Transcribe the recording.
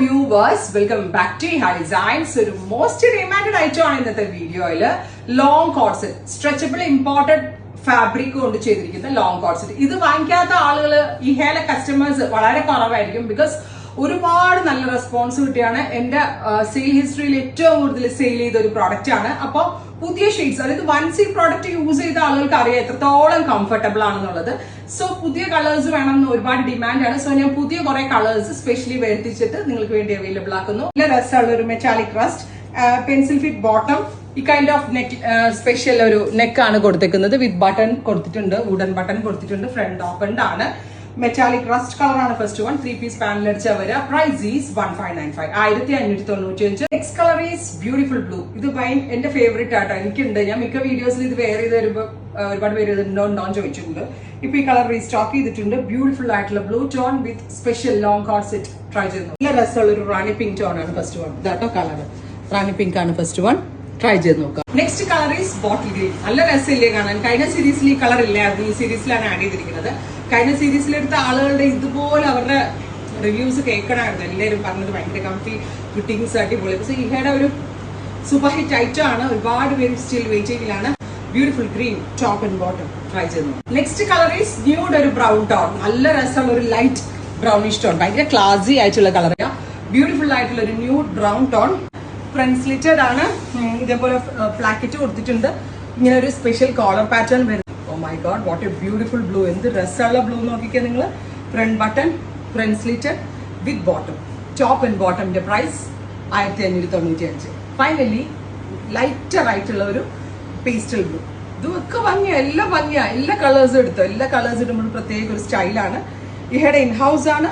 viewers, welcome back to High Designs. ഒരു most demanded item ആണ് ഇന്നത്തെ വീഡിയോയില് long corset stretchable imported fabric കൊണ്ട് ചെയ്തിരിക്കുന്ന ലോങ് കോർസെറ്റ്. ഇത് വാങ്ങിക്കാത്ത ആളുകൾ ഇഹയിലെ കസ്റ്റമേഴ്സ് വളരെ കുറവായിരിക്കും. ബിക്കോസ് ഒരുപാട് നല്ല റെസ്പോൺസ് കിട്ടിയാണ്. എന്റെ സെയിൽ ഹിസ്റ്ററിയിൽ ഏറ്റവും കൂടുതൽ സെയിൽ ചെയ്ത ഒരു പ്രോഡക്റ്റ് ആണ്. അപ്പോൾ പുതിയ ഷെയ്ഡ്സ്, അതായത് 1C പ്രോഡക്റ്റ് യൂസ് ചെയ്ത ആളുകൾക്ക് അറിയാം എത്രത്തോളം കംഫർട്ടബിൾ ആണെന്നുള്ളത്. സോ പുതിയ കളേഴ്സ് വേണമെന്ന് ഒരുപാട് ഡിമാൻഡ് ആണ്. സോ ഞാൻ പുതിയ കുറെ കളേഴ്സ് സ്പെഷ്യലി വരുത്തിച്ചിട്ട് നിങ്ങൾക്ക് വേണ്ടി അവൈലബിൾ ആക്കുന്നു. നല്ല രസമുള്ള ഒരു metallic rust, pencil fit bottom, ഈ കൈൻഡ് ഓഫ് നെക്ക് സ്പെഷ്യൽ ഒരു നെക്കാണ് കൊടുത്തേക്കുന്നത്. വിത്ത് ബട്ടൺ കൊടുത്തിട്ടുണ്ട്, വുഡൻ ബട്ടൺ കൊടുത്തിട്ടുണ്ട്, ഫ്രണ്ട് ഓപ്പൺഡ് ആണ്. മെറ്റാലിക് റസ്റ്റ് കളർ ആണ് ഫസ്റ്റ് വൺ. 3-piece പാനൽ അടിച്ചാൽ വരിക. Price is 1595, 1595. Next colour is beautiful blue. ഇത് എന്റെ ഫേവറേറ്റ് ആട്ടോ, എനിക്കുണ്ട്. ഞാൻ മിക്ക വീഡിയോസിൽ ഇത് വെയർ ചെയ്ത് വരുമ്പോൾ ഒരുപാട് പേര് ഉണ്ടോന്ന് ചോദിച്ചിട്ടുണ്ട്. ഇപ്പൊ ഈ കളർ റീസ്റ്റോക്ക് ചെയ്തിട്ടുണ്ട്. ബ്യൂട്ടിഫുൾ ആയിട്ടുള്ള blue tone with special long corset try ചെയ്യുന്നു. നല്ല രസമുള്ള ഒരു റാണി പിങ്ക് ടോൺ ആണ് ഫസ്റ്റ് വൺ. ഇതാട്ടോ കളർ, റാണി പിങ്ക് ആണ് ഫസ്റ്റ് വൺ. ട്രൈ ചെയ്ത് നോക്കാം. Next colour is bottle green. നല്ല രസമില്ലേ കാണാൻ? കഴിഞ്ഞ സീരീസിൽ ഈ കളർ ഇല്ലായിരുന്നു, ഈ സീരീസിലാണ് ആഡ് ചെയ്തിരിക്കുന്നത്. കഴിഞ്ഞ സീരീസിലെടുത്ത ആളുകളുടെ ഇതുപോലെ അവരുടെ റിവ്യൂസ് കേൾക്കണമായിരുന്നു. എല്ലാവരും പറഞ്ഞത് ഭയങ്കര കംഫി ഫിറ്റിംഗ്സ് അടിപൊളി. പക്ഷേ ഇഹയുടെ ഒരു സൂപ്പർ ഹിറ്റ് ഐറ്റം ആണ്. ഒരുപാട് പേര് സ്റ്റിൽ വെയിറ്റിംഗിലാണ്. Beautiful green top and bottom try ചെയ്യുന്നു. നെക്സ്റ്റ് കളർ ഈസ് ന്യൂഡ്, ഒരു ബ്രൗൺ ടോൺ. നല്ല രസമുള്ള ഒരു ലൈറ്റ് ബ്രൗണിഷ് ടോൺ, ഭയങ്കര ക്ലാസി ആയിട്ടുള്ള കളറാണ്. ബ്യൂട്ടിഫുൾ ആയിട്ടുള്ള ഒരു nude brown tone. Front slitted ആണ്. ഇതേപോലെ പ്ലാക്കറ്റ് കൊടുത്തിട്ടുണ്ട്. ഇങ്ങനെ ഒരു സ്പെഷ്യൽ കോളർ പാറ്റേൺ വരുന്നത്. Oh my God, what a beautiful blue. എന്ത് രസമുള്ള ബ്ലൂ നോക്കിക്കാൻ നിങ്ങൾ. Front button, front slitted with bottom. Top and ബോട്ടമിന്റെ പ്രൈസ് 1595. ഫൈനലി ലൈറ്റർ ആയിട്ടുള്ള ഒരു പേസ്റ്റൽ ബ്ലൂ. ഇതൊക്കെ ഭംഗിയാ, എല്ലാം ഭംഗിയാ. എല്ലാ കളേഴ്സും എടുത്തോ. എല്ലാ കളേഴ്സ് ഇടുമ്പോൾ പ്രത്യേക ഒരു സ്റ്റൈലാണ്. ഇഹയുടെ ഇൻഹൗസ് ആണ്.